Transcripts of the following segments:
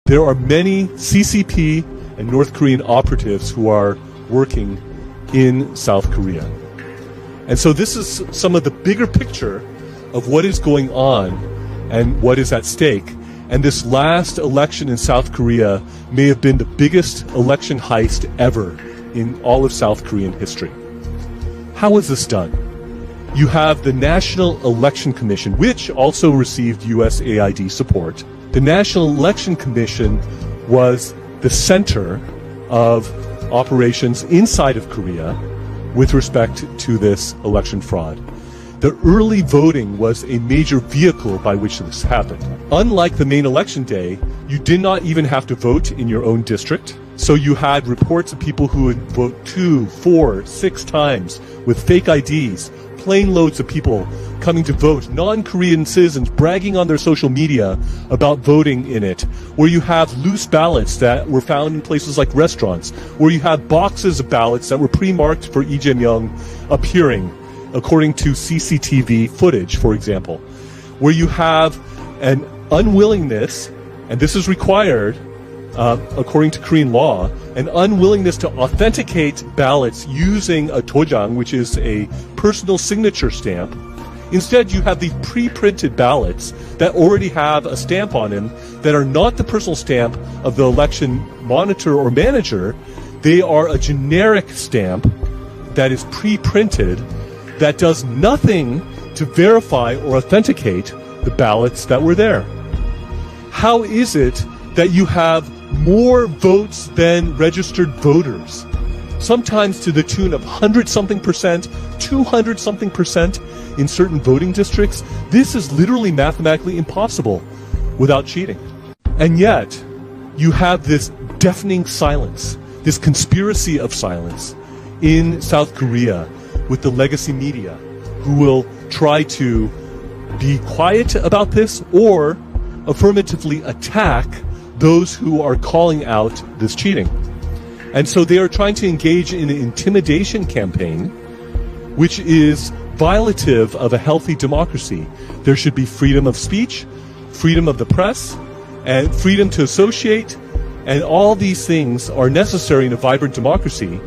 there are many CCP and North Korean operatives who are working in South Korea. And so this is some of the bigger picture of what is going on and what is at stake. And this last election in South Korea may have been the biggest election heist ever in all of South Korean history. How was this done? You have the National Election Commission, which also received USAID support. The National Election Commission was the center of operations inside of Korea with respect to this election fraud. The early voting was a major vehicle by which this happened. Unlike the main election day, you did not even have to vote in your own district. So you had reports of people who would vote 2, 4, 6 times with fake IDs, plane loads of people coming to vote, non-Korean citizens bragging on their social media about voting in it, where you have loose ballots that were found in places like restaurants, where you have boxes of ballots that were pre-marked for Lee Jae-myung appearing, according to CCTV footage, for example, where you have an unwillingness, and this is required according to Korean law, an unwillingness to authenticate ballots using a dojang, which is a personal signature stamp. Instead, you have these pre-printed ballots that already have a stamp on them that are not the personal stamp of the election monitor or manager. They are a generic stamp that is pre-printed that does nothing to verify or authenticate the ballots that were there. How is it that you have more votes than registered voters? Sometimes to the tune of 100-something percent, 200-something percent in certain voting districts. This is literally mathematically impossible without cheating. And yet, you have this deafening silence, this conspiracy of silence in South Korea with the legacy media, who will try to be quiet about this or affirmatively attack those who are calling out this cheating. And so they are trying to engage in an intimidation campaign, which is violative of a healthy democracy. There should be freedom of speech, freedom of the press, and freedom to associate, and all these things are necessary in a vibrant democracy.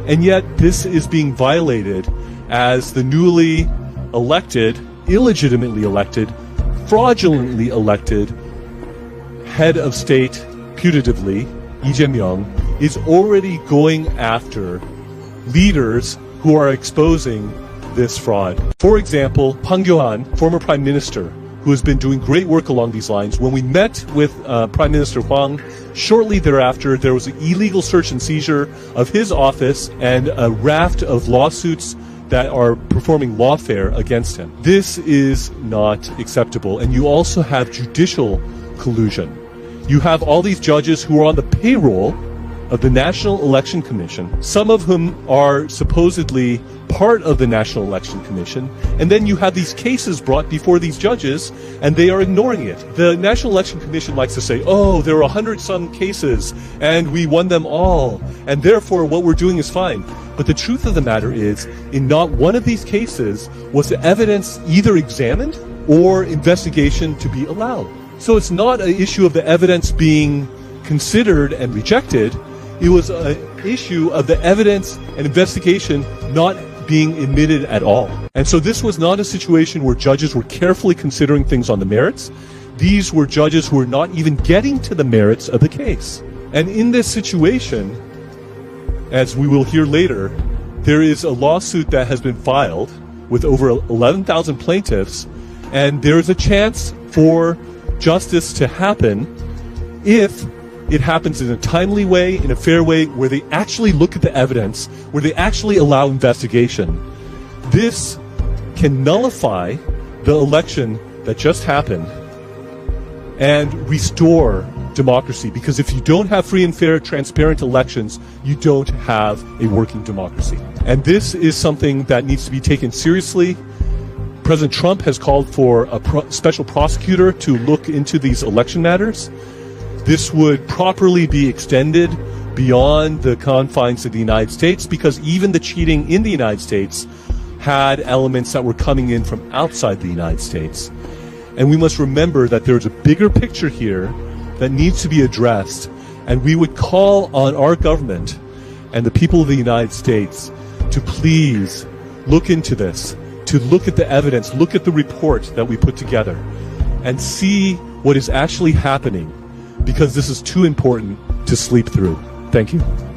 And yet this is being violated as the newly elected, illegitimately elected, fraudulently elected head of state, putatively, Lee Jae-myung, is already going after leaders who are exposing this fraud. For example, Hwang Kyo-han, former prime minister, who has been doing great work along these lines. When we met with Prime Minister Hwang, shortly thereafter, there was an illegal search and seizure of his office and a raft of lawsuits that are performing lawfare against him. This is not acceptable. And you also have judicial collusion. You have all these judges who are on the payroll of the National Election Commission, some of whom are supposedly part of the National Election Commission, and then you have these cases brought before these judges, and they are ignoring it. The National Election Commission likes to say, oh, there are 100-some cases, and we won them all, and therefore what we're doing is fine. But the truth of the matter is, in not one of these cases was the evidence either examined or investigation to be allowed. So it's not an issue of the evidence being considered and rejected. It was an issue of the evidence and investigation not being admitted at all. And so this was not a situation where judges were carefully considering things on the merits. These were judges who were not even getting to the merits of the case. And in this situation, as we will hear later, there is a lawsuit that has been filed with over 11,000 plaintiffs, and there is a chance for justice to happen if it happens in a timely way, in a fair way, where they actually look at the evidence, where they actually allow investigation. This can nullify the election that just happened and restore democracy, because if you don't have free and fair, transparent elections, you don't have a working democracy. And this is something that needs to be taken seriously. President Trump has called for a special prosecutor to look into these election matters. This would properly be extended beyond the confines of the United States, because even the cheating in the United States had elements that were coming in from outside the United States. And we must remember that there's a bigger picture here that needs to be addressed, and we would call on our government and the people of the United States to please look into this, to look at the evidence, look at the report that we put together, and see what is actually happening, because this is too important to sleep through. Thank you.